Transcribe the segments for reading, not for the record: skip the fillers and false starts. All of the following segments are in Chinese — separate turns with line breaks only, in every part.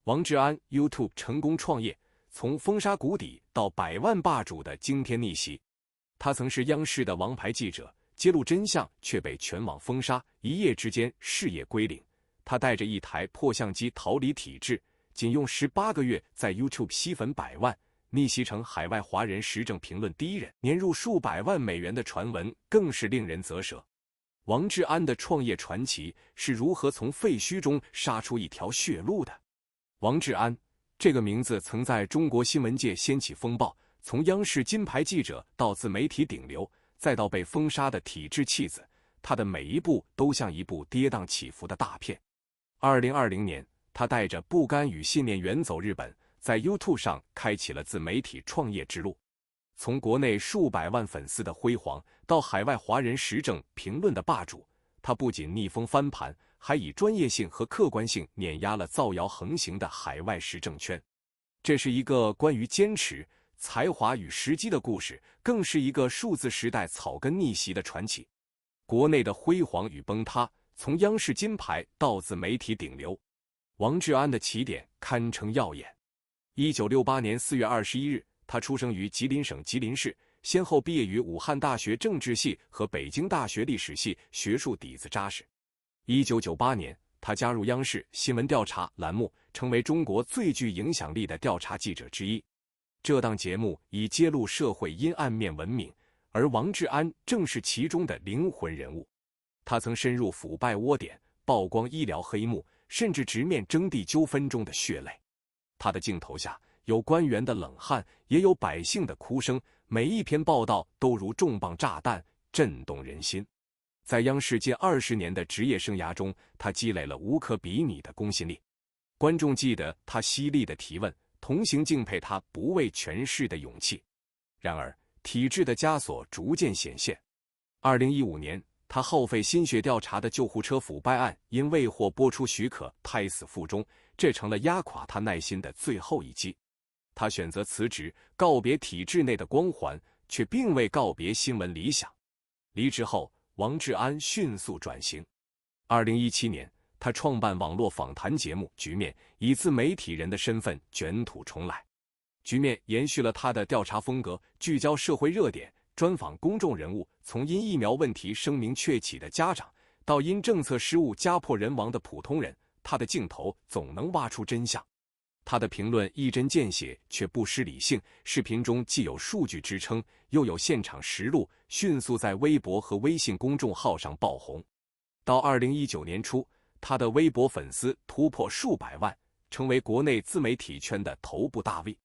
王志安 YouTube 成功创业，从封杀谷底到百万霸主的惊天逆袭。他曾是央视的王牌记者，揭露真相却被全网封杀，一夜之间事业归零。他带着一台破相机逃离体制，仅用18个月在 YouTube 吸粉100万，逆袭成海外华人时政评论第一人，年入数百万美元的传闻更是令人啧舌。王志安的创业传奇是如何从废墟中杀出一条血路的？王志安这个名字曾在中国新闻界掀起风暴，从央视金牌记者到自媒体顶流，再到被封杀的体制弃子，他的每一步都像一部跌宕起伏的大片。2020年，他带着不甘与信念远走日本，在 YouTube 上开启了自媒体创业之路。从国内数百万粉丝的辉煌，到海外华人时政评论的霸主，他不仅逆风翻盘，还以专业性和客观性碾压了造谣横行的海外时政圈。这是一个关于坚持、才华与时机的故事，更是一个数字时代草根逆袭的传奇。国内的辉煌与崩塌，从央视金牌到自媒体顶流，王志安的起点堪称耀眼。1968年4月21日，他出生于吉林省吉林市，先后毕业于武汉大学政治系和北京大学历史系，学术底子扎实。1998年，他加入央视新闻调查栏目，成为中国最具影响力的调查记者之一。这档节目以揭露社会阴暗面闻名，而王志安正是其中的灵魂人物。他曾深入腐败窝点，曝光医疗黑幕，甚至直面征地纠纷中的血泪。他的镜头下有官员的冷汗，也有百姓的哭声，每一篇报道都如重磅炸弹，震动人心。在央视近20年的职业生涯中，他积累了无可比拟的公信力。观众记得他犀利的提问，同行敬佩他不畏权势的勇气。然而，体制的枷锁逐渐显现。2015年，他耗费心血调查的救护车腐败案，因未获播出许可，胎死腹中，这成了压垮他耐心的最后一击。他选择辞职，告别体制内的光环，却并未告别新闻理想。离职后，王志安迅速转型。2017年，他创办网络访谈节目《局面》，以自媒体人的身份卷土重来。《局面》延续了他的调查风格，聚焦社会热点，专访公众人物，从因疫苗问题声名鹊起的家长，到因政策失误家破人亡的普通人，他的镜头总能挖出真相。他的评论一针见血，却不失理性，视频中既有数据支撑，又有现场实录，迅速在微博和微信公众号上爆红。到2019年初，他的微博粉丝突破数百万，成为国内自媒体圈的头部大 V。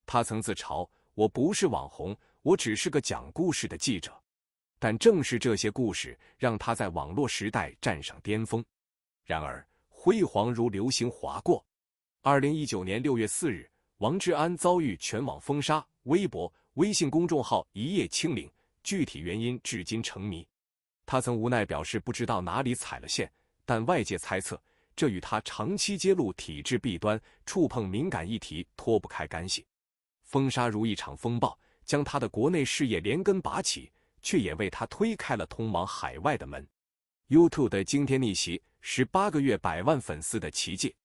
他曾自嘲：“我不是网红，我只是个讲故事的记者。”但正是这些故事，让他在网络时代站上巅峰。然而，辉煌如流星划过。2019年6月4日，王志安遭遇全网封杀，微博、微信公众号一夜清零，具体原因至今成谜。他曾无奈表示不知道哪里踩了线，但外界猜测，这与他长期揭露体制弊端、触碰敏感议题脱不开干系。封杀如一场风暴，将他的国内事业连根拔起，却也为他推开了通往海外的门。YouTube 的惊天逆袭，18个月100万粉丝的奇迹。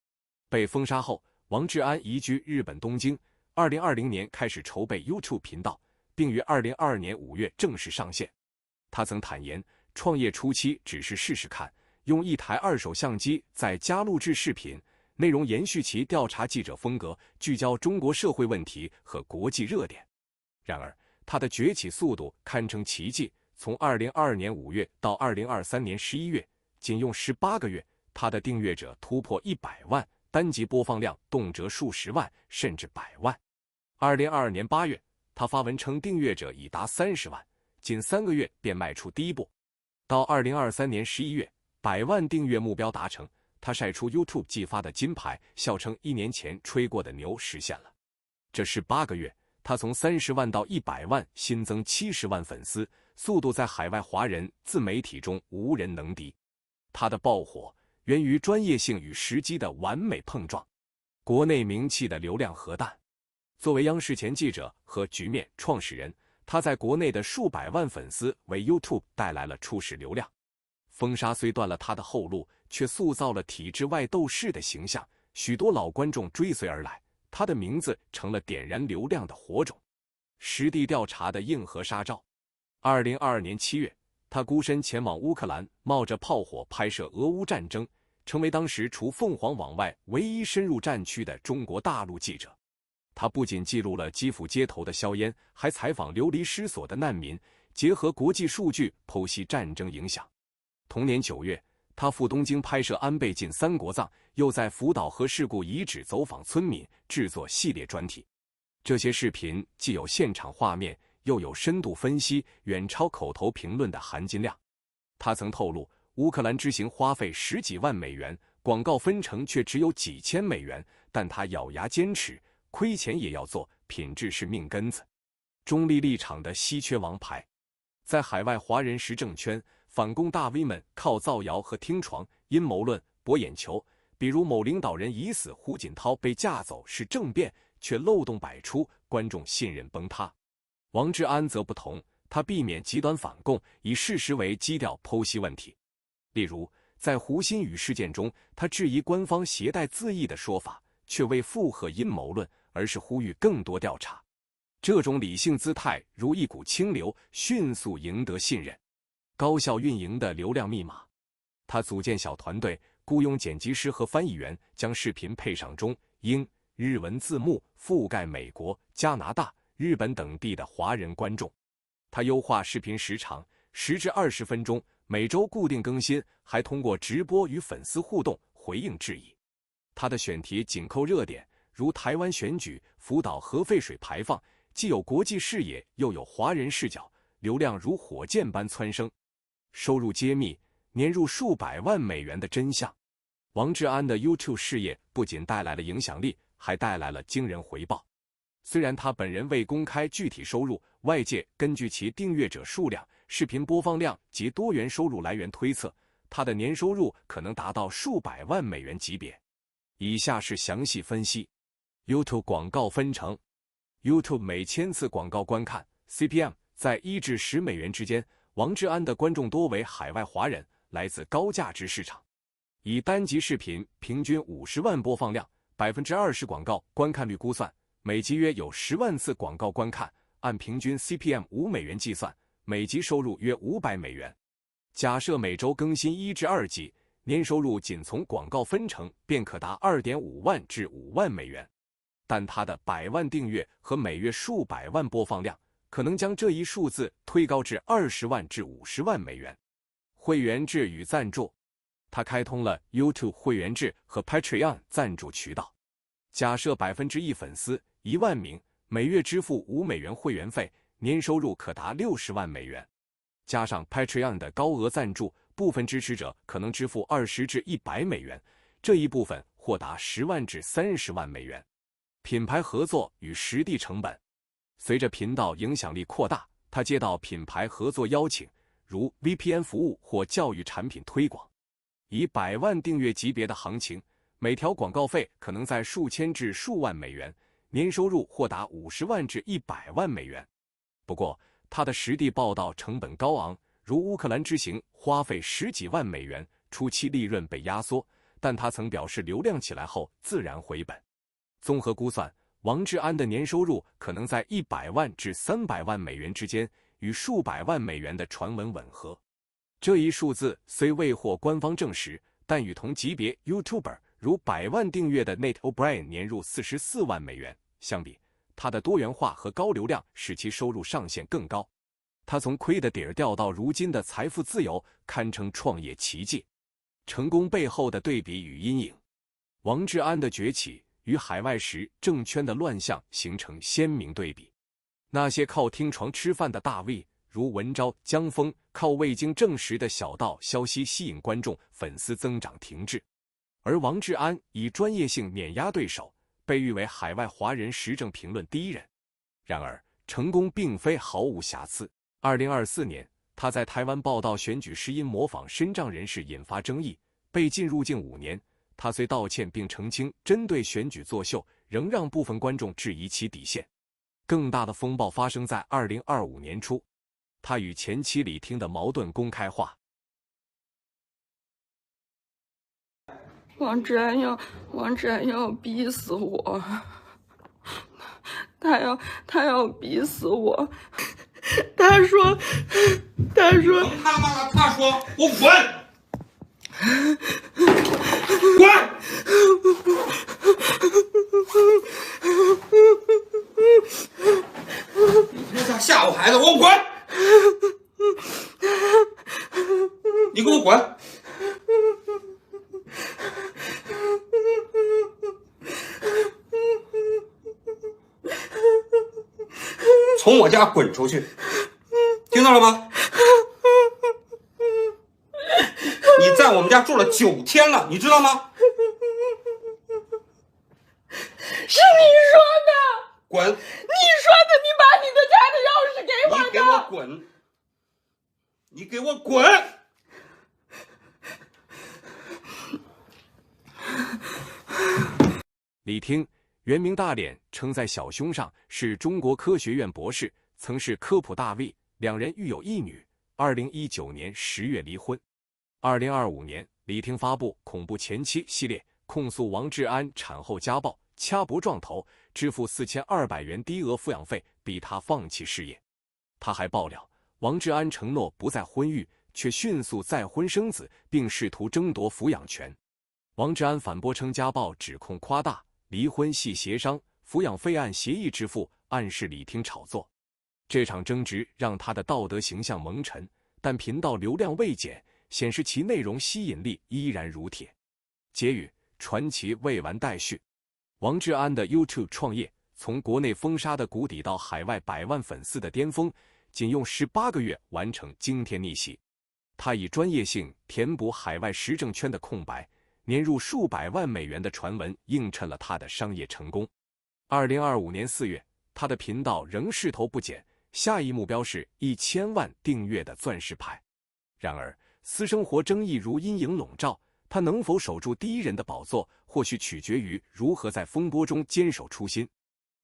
被封杀后，王志安移居日本东京，2020年开始筹备 YouTube 频道，并于2022年5月正式上线。他曾坦言，创业初期只是试试看，用一台2手相机在家录制视频，内容延续其调查记者风格，聚焦中国社会问题和国际热点。然而，他的崛起速度堪称奇迹，从2022年5月到2023年11月，仅用18个月，他的订阅者突破100万，单集播放量动辄数十万甚至100万。2022年8月，他发文称订阅者已达30万，仅3个月便迈出第一步。到2023年11月，100万订阅目标达成，他晒出 YouTube 寄发的金牌，笑称1年前吹过的牛实现了。这18个月，他从30万到100万，新增70万粉丝，速度在海外华人自媒体中无人能敌。他的爆火源于专业性与时机的完美碰撞，国内名气的流量核弹。作为央视前记者和局面创始人，他在国内的数百万粉丝为 YouTube 带来了初始流量。封杀虽断了他的后路，却塑造了体制外斗士的形象，许多老观众追随而来，他的名字成了点燃流量的火种。实地调查的硬核杀招。2022年7月，他孤身前往乌克兰，冒着炮火拍摄俄乌战争，成为当时除凤凰网外唯一深入战区的中国大陆记者。他不仅记录了基辅街头的硝烟，还采访流离失所的难民，结合国际数据剖析战争影响。同年9月，他赴东京拍摄安倍晋三国葬，又在福岛核事故遗址走访村民，制作系列专题。这些视频既有现场画面，又有深度分析，远超口头评论的含金量。他曾透露，乌克兰之行花费10几万美元，广告分成却只有几千美元，但他咬牙坚持，亏钱也要做，品质是命根子。中立立场的稀缺王牌。在海外华人时政圈，反共大 V 们靠造谣和听床、阴谋论博眼球，比如某领导人已死，胡锦涛被架走是政变，却漏洞百出，观众信任崩塌。王志安则不同，他避免极端反共，以事实为基调剖析问题。例如，在胡鑫宇事件中，他质疑官方携带自缢的说法，却未附和阴谋论，而是呼吁更多调查。这种理性姿态如一股清流，迅速赢得信任。高效运营的流量密码。他组建小团队，雇佣剪辑师和翻译员，将视频配上中、英、日文字幕，覆盖美国、加拿大、日本等地的华人观众。他优化视频时长，10至20分钟，每周固定更新，还通过直播与粉丝互动，回应质疑。他的选题紧扣热点，如台湾选举、福岛核废水排放，既有国际视野，又有华人视角，流量如火箭般蹿升。收入揭秘，年入数百万美元的真相。王志安的 YouTube 事业不仅带来了影响力，还带来了惊人回报。虽然他本人未公开具体收入，外界根据其订阅者数量、视频播放量及多元收入来源推测，他的年收入可能达到数百万美元级别。以下是详细分析。YouTube 广告分成。YouTube 每1000次广告观看 CPM 在1至10美元之间。王志安的观众多为海外华人，来自高价值市场。以单集视频平均50万播放量，20%广告观看率估算，每集约有10万次广告观看，按平均 CPM 5美元计算，每集收入约500美元。假设每周更新1至2集，年收入仅从广告分成便可达2.5万至5万美元。但他的100万订阅和每月数百万播放量，可能将这一数字推高至20万至50万美元。会员制与赞助。他开通了 YouTube 会员制和 Patreon 赞助渠道。假设1%粉丝1万名，每月支付5美元会员费，年收入可达60万美元。加上 Patreon 的高额赞助，部分支持者可能支付20至100美元，这一部分或达10万至30万美元。品牌合作与实地成本。随着频道影响力扩大，他接到品牌合作邀请，如 VPN 服务或教育产品推广。以100万订阅级别的行情，每条广告费可能在数千至数万美元，年收入或达50万至100万美元。不过，他的实地报道成本高昂，如乌克兰之行花费10几万美元，初期利润被压缩，但他曾表示流量起来后自然回本。综合估算，王志安的年收入可能在100万至300万美元之间，与数百万美元的传闻吻合。这一数字虽未获官方证实，但与同级别 YouTuber 如100万订阅的 Nate O'Brien 年入44万美元相比，他的多元化和高流量使其收入上限更高。他从亏的底儿掉到如今的财富自由，堪称创业奇迹。成功背后的对比与阴影。王志安的崛起与海外时政圈的乱象形成鲜明对比。那些靠听床吃饭的大 V， 如文昭、江峰，靠未经证实的小道消息吸引观众，粉丝增长停滞。而王志安以专业性碾压对手，被誉为海外华人时政评论第一人。然而，成功并非毫无瑕疵。2024年，他在台湾报道选举时因模仿身障人士引发争议，被禁入境5年。他虽道歉并澄清针对选举作秀，仍让部分观众质疑其底线。更大的风暴发生在2025年初，他与前妻李婷的矛盾公开化。
王志安要逼死我，他要逼死我。他说，
他说我滚，滚！你别想吓唬孩子，我滚！你给我滚！从我家滚出去，听到了吗？你在我们家住了9天了，你知道吗？
是你说的，
滚！
你说的，你把你的家的钥匙给我的。
你给我滚！你给我滚！
李听，原名大脸，称在小兄上，是中国科学院博士，曾是科普大 V，两人育有一女。2019年10月离婚。2025年，李听发布《恐怖前妻》系列，控诉王志安产后家暴、掐脖撞头，支付4200元低额抚养费，逼他放弃事业。他还爆料，王志安承诺不再婚育，却迅速再婚生子，并试图争夺抚养权。王志安反驳称家暴指控夸大，离婚系协商，抚养费按协议支付，暗示李听炒作。这场争执让他的道德形象蒙尘，但频道流量未减，显示其内容吸引力依然如铁。结语：传奇未完待续。王志安的 YouTube 创业，从国内封杀的谷底到海外100万粉丝的巅峰，仅用18个月完成惊天逆袭。他以专业性填补海外时政圈的空白，年入数百万美元的传闻映衬了他的商业成功。2025年4月，他的频道仍势头不减，下一目标是1000万订阅的钻石牌。然而，私生活争议如阴影笼罩，他能否守住第一人的宝座，或许取决于如何在风波中坚守初心。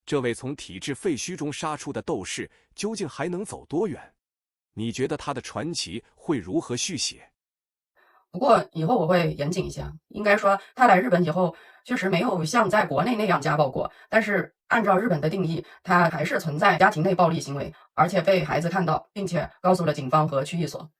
这位从体制废墟中杀出的斗士，究竟还能走多远？你觉得他的传奇会如何续写？
不过以后我会严谨一些，应该说他来日本以后确实没有像在国内那样家暴过，但是按照日本的定义，他还是存在家庭内暴力行为，而且被孩子看到，并且告诉了警方和区域所。